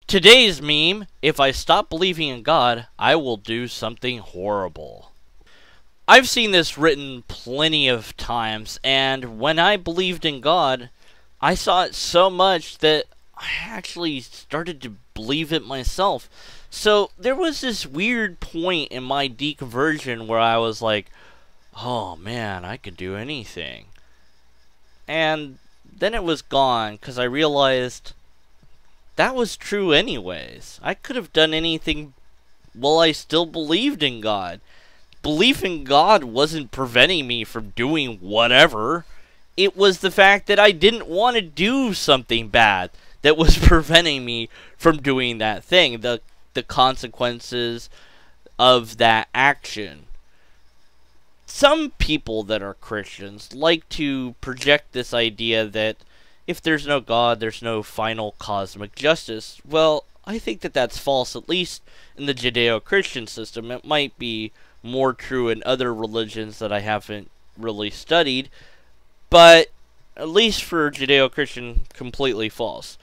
Today's meme: if I stop believing in God, I will do something horrible. I've seen this written plenty of times, and when I believed in God, I saw it so much that I actually started to believe it myself. So there was this weird point in my deconversion where I was like, oh man, I could do anything. And then it was gone because I realized that was true anyways. I could have done anything while I still believed in God. Belief in God wasn't preventing me from doing whatever. It was the fact that I didn't want to do something bad that was preventing me from doing that thing. The consequences of that action. Some people that are Christians like to project this idea that if there's no God, there's no final cosmic justice. Well, I think that that's false, at least in the Judeo-Christian system. It might be more true in other religions that I haven't really studied, but at least for Judeo-Christian, completely false.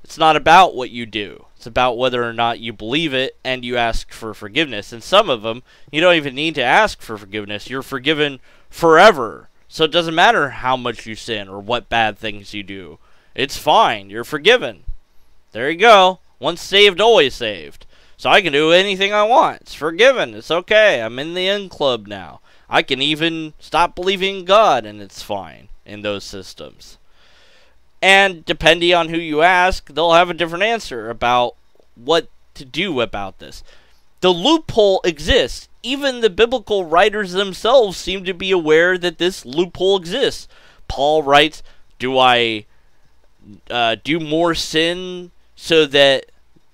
It's not about what you do. It's about whether or not you believe it and you ask for forgiveness. And some of them, you don't even need to ask for forgiveness. You're forgiven forever. So it doesn't matter how much you sin or what bad things you do. It's fine. You're forgiven. There you go. Once saved, always saved. So I can do anything I want. It's forgiven. It's okay. I'm in the in club now. I can even stop believing in God, and it's fine in those systems. And depending on who you ask, they'll have a different answer about what to do about this. The loophole exists. Even the biblical writers themselves seem to be aware that this loophole exists. Paul writes, do I do more sin so that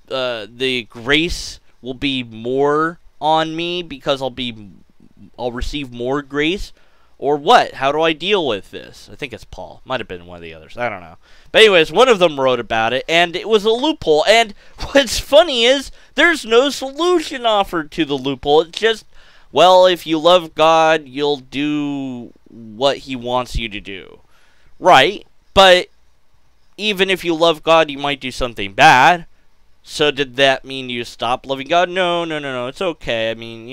the grace will be more on me because I'll receive more grace? Or what? How do I deal with this? I think it's Paul. Might have been one of the others. I don't know. But anyways, one of them wrote about it, and it was a loophole. And what's funny is, there's no solution offered to the loophole. It's just, well, if you love God, you'll do what He wants you to do. Right? But even if you love God, you might do something bad. So did that mean you stop loving God? No. It's okay. I mean,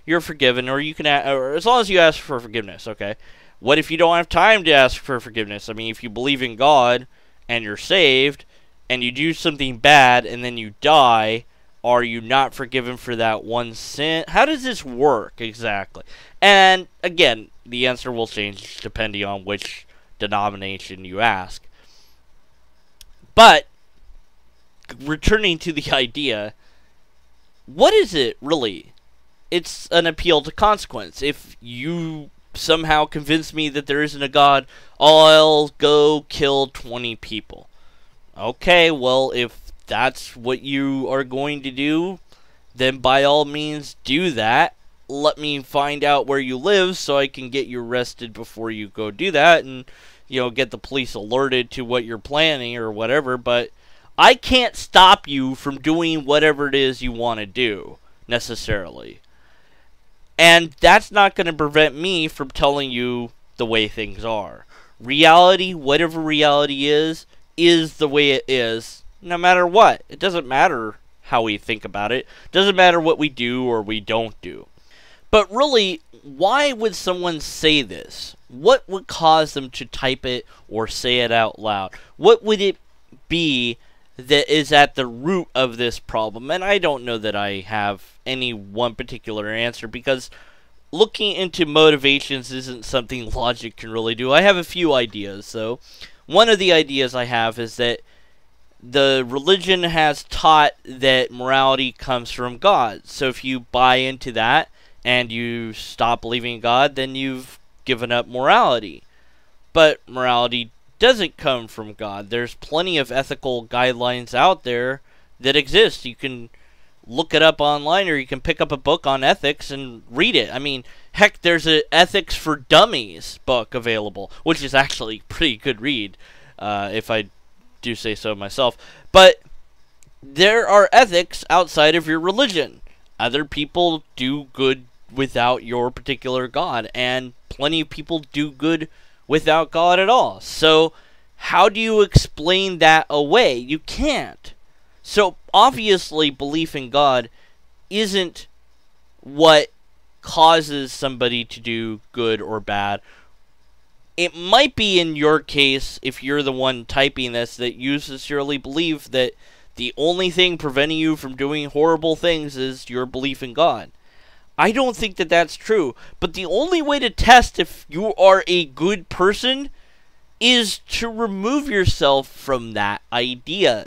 you're forgiven, or you can, or as long as you ask for forgiveness, okay? What if you don't have time to ask for forgiveness? I mean, if you believe in God and you're saved, and you do something bad and then you die, are you not forgiven for that one sin? How does this work exactly? And again, the answer will change depending on which denomination you ask. But returning to the idea, what is it really? It's an appeal to consequence. If you somehow convince me that there isn't a God, I'll go kill 20 people. Okay, well, if that's what you are going to do, then by all means do that. Let me find out where you live so I can get you arrested before you go do that, and, get the police alerted to what you're planning or whatever, but I can't stop you from doing whatever it is you want to do, necessarily. And that's not going to prevent me from telling you the way things are. Reality, whatever reality is the way it is, no matter what. It doesn't matter how we think about it. It doesn't matter what we do or we don't do. But really, why would someone say this? What would cause them to type it or say it out loud? What would it be that is at the root of this problem? And I don't know that I have any one particular answer, because looking into motivations isn't something logic can really do. I have a few ideas, though. One of the ideas I have is that the religion has taught that morality comes from God. So if you buy into that and you stop believing in God, then you've given up morality. But morality doesn't come from God. There's plenty of ethical guidelines out there that exist. You can look it up online, or you can pick up a book on ethics and read it. I mean, heck, there's an Ethics for Dummies book available, which is actually a pretty good read, if I do say so myself. But there are ethics outside of your religion. Other people do good without your particular God, and plenty of people do good without God at all. So how do you explain that away? You can't. So obviously belief in God isn't what causes somebody to do good or bad. It might be in your case, if you're the one typing this, that you sincerely believe that the only thing preventing you from doing horrible things is your belief in God. I don't think that that's true, but the only way to test if you are a good person is to remove yourself from that idea,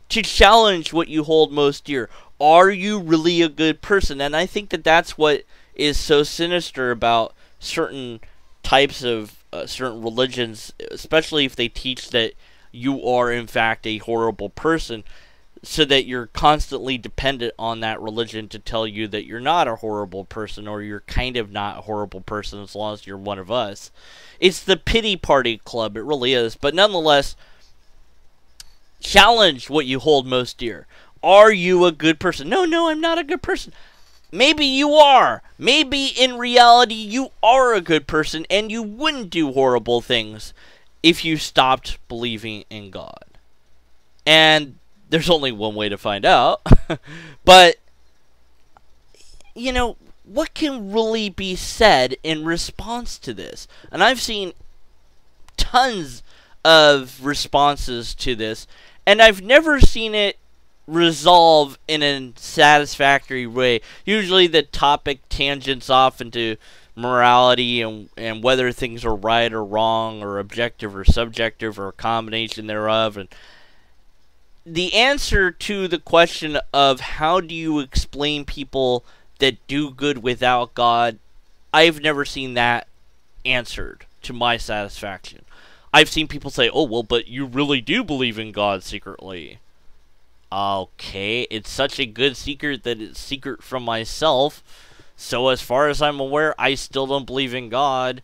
to challenge what you hold most dear. Are you really a good person? And I think that that's what is so sinister about certain types of certain religions, especially if they teach that you are in fact a horrible person, so that you're constantly dependent on that religion to tell you that you're not a horrible person, or you're kind of not a horrible person as long as you're one of us. It's the pity party club, it really is. But nonetheless, challenge what you hold most dear. Are you a good person? No, I'm not a good person. Maybe you are. Maybe in reality you are a good person and you wouldn't do horrible things if you stopped believing in God. And there's only one way to find out. But, you know, what can really be said in response to this? And I've seen tons of responses to this, and I've never seen it resolve in a satisfactory way. Usually the topic tangents off into morality and whether things are right or wrong, or objective or subjective, or a combination thereof. And the answer to the question of how do you explain people that do good without God, I've never seen that answered to my satisfaction. I've seen people say, oh, well, but you really do believe in God secretly. Okay, it's such a good secret that it's secret from myself. So as far as I'm aware, I still don't believe in God,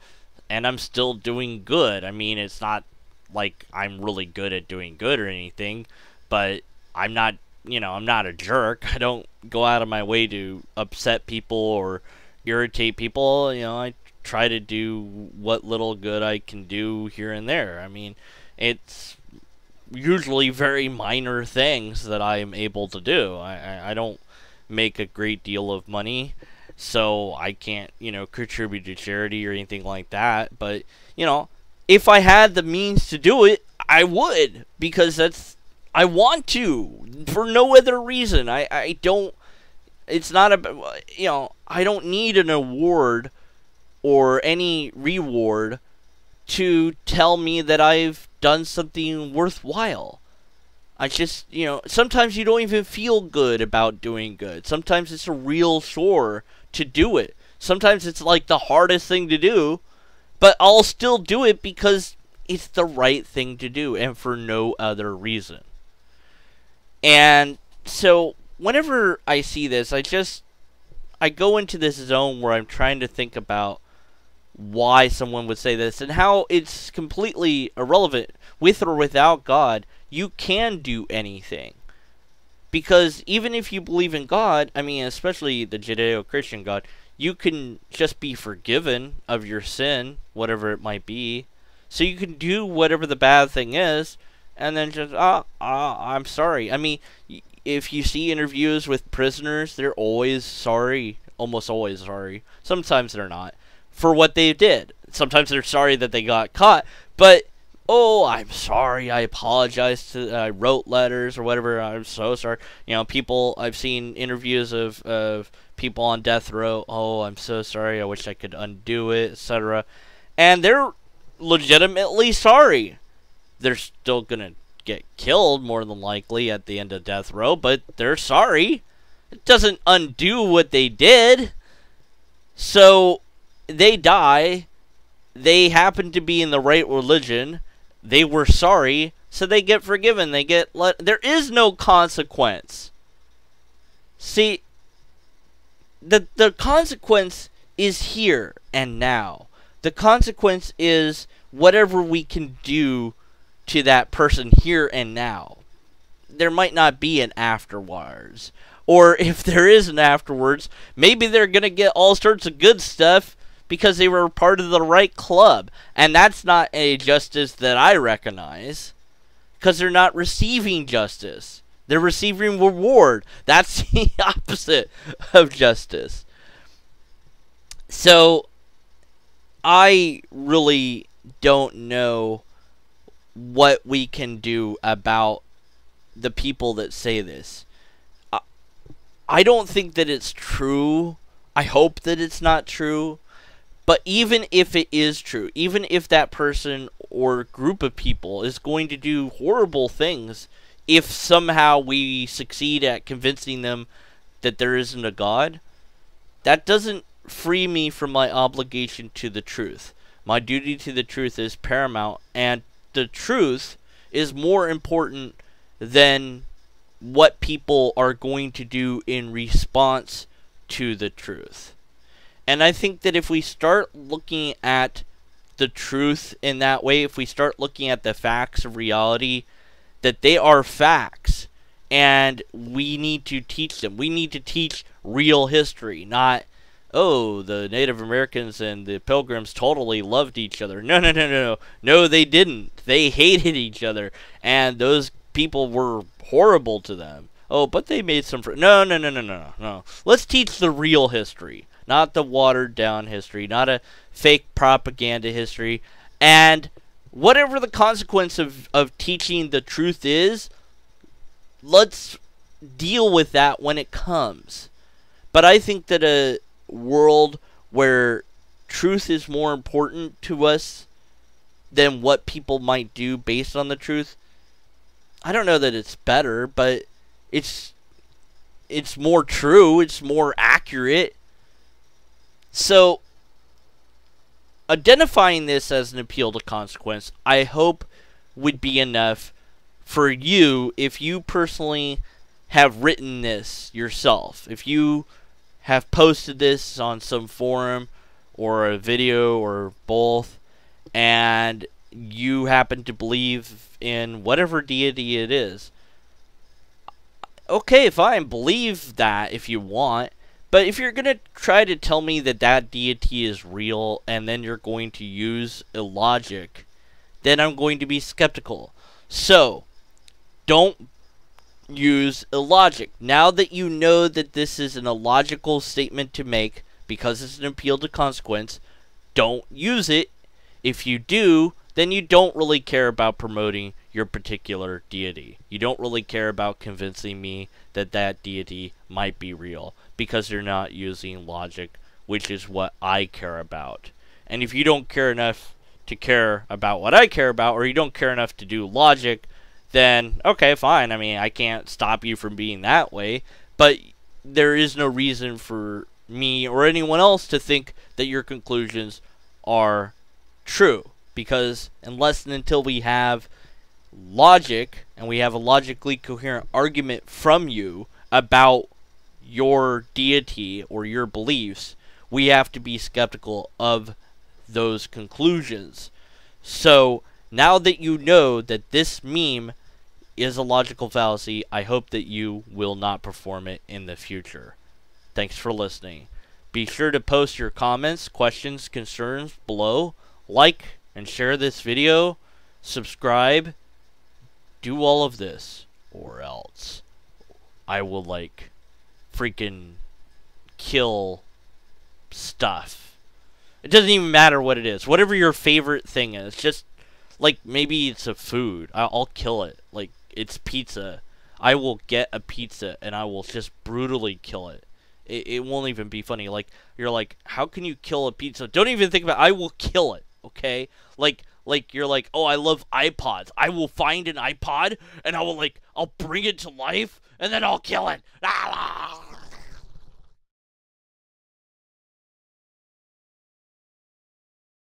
and I'm still doing good. I mean, it's not like I'm really good at doing good or anything, but I'm not, I'm not a jerk. I don't go out of my way to upset people or irritate people. I try to do what little good I can do here and there. I mean, it's usually very minor things that I am able to do. I don't make a great deal of money, so I can't, contribute to charity or anything like that. But, if I had the means to do it, I would, because I want to, for no other reason. I don't, it's not about, I don't need an award or any reward to tell me that I've done something worthwhile. I just, sometimes you don't even feel good about doing good. Sometimes it's a real chore to do it. Sometimes it's like the hardest thing to do, but I'll still do it because it's the right thing to do and for no other reason. And so whenever I see this, I go into this zone where I'm trying to think about why someone would say this and how it's completely irrelevant. With or without God, you can do anything. Because even if you believe in God, I mean, especially the Judeo-Christian God, you can just be forgiven of your sin, whatever it might be. So you can do whatever the bad thing is, and then just, I'm sorry. I mean, if you see interviews with prisoners, they're always sorry, almost always sorry. Sometimes they're not, for what they did. Sometimes they're sorry that they got caught, but, oh, I'm sorry, I apologize I wrote letters or whatever, I'm so sorry. People, I've seen interviews of people on death row, oh, I'm so sorry, I wish I could undo it, etc. And they're legitimately sorry. They're still gonna get killed, more than likely, at the end of death row, but they're sorry. It doesn't undo what they did. So they die, they happen to be in the right religion, they were sorry, so they get forgiven, they get there is no consequence. See, the consequence is here and now. The consequence is whatever we can do to that person here and now. There might not be an afterwards. Or if there is an afterwards, maybe they're going to get all sorts of good stuff because they were part of the right club. And that's not a justice that I recognize, because they're not receiving justice. They're receiving reward. That's the opposite of justice. So, I really don't know what we can do about the people that say this. I don't think that it's true. I hope that it's not true. But even if it is true, even if that person or group of people is going to do horrible things, if somehow we succeed at convincing them that there isn't a God, that doesn't free me from my obligation to the truth. My duty to the truth is paramount, and the truth is more important than what people are going to do in response to the truth. And I think that if we start looking at the truth in that way, if we start looking at the facts of reality, that they are facts, and we need to teach them. We need to teach real history, not, oh, the Native Americans and the Pilgrims totally loved each other. No, no, no, no, no. No, they didn't. They hated each other, and those people were horrible to them. Oh, but they made some friends. No, no, no, no, no, no. Let's teach the real history, not the watered down history, not a fake propaganda history. And whatever the consequence of teaching the truth is, let's deal with that when it comes. But I think that a world where truth is more important to us than what people might do based on the truth, I don't know that it's better, but it's more true, it's more accurate. So, identifying this as an appeal to consequence, I hope would be enough for you if you personally have written this yourself. If you have posted this on some forum or a video or both, and you happen to believe in whatever deity it is, okay, fine, believe that if you want. But if you're going to try to tell me that that deity is real and then you're going to use illogic, then I'm going to be skeptical. So, don't use illogic. Now that you know that this is an illogical statement to make because it's an appeal to consequence, don't use it. If you do, then you don't really care about promoting your particular deity. You don't really care about convincing me that that deity might be real because you're not using logic, which is what I care about. And if you don't care enough to care about what I care about, or you don't care enough to do logic, then okay, fine. I mean, I can't stop you from being that way, but there is no reason for me or anyone else to think that your conclusions are true, because unless and until we have logic and we have a logically coherent argument from you about your deity or your beliefs, we have to be skeptical of those conclusions. So now that you know that this meme is a logical fallacy, I hope that you will not perform it in the future. Thanks for listening. Be sure to post your comments, questions, concerns below. Like and share this video. Subscribe. Do all of this, or else I will, like, freaking kill stuff. It doesn't even matter what it is. Whatever your favorite thing is. Just, like, maybe it's a food. I'll kill it. Like, it's pizza. I will get a pizza and I will just brutally kill it. It won't even be funny. Like, you're like, how can you kill a pizza? Don't even think about it. I will kill it, okay? Like you're like, oh, I love iPods. I will find an iPod and I'll bring it to life and then I'll kill it. Ah!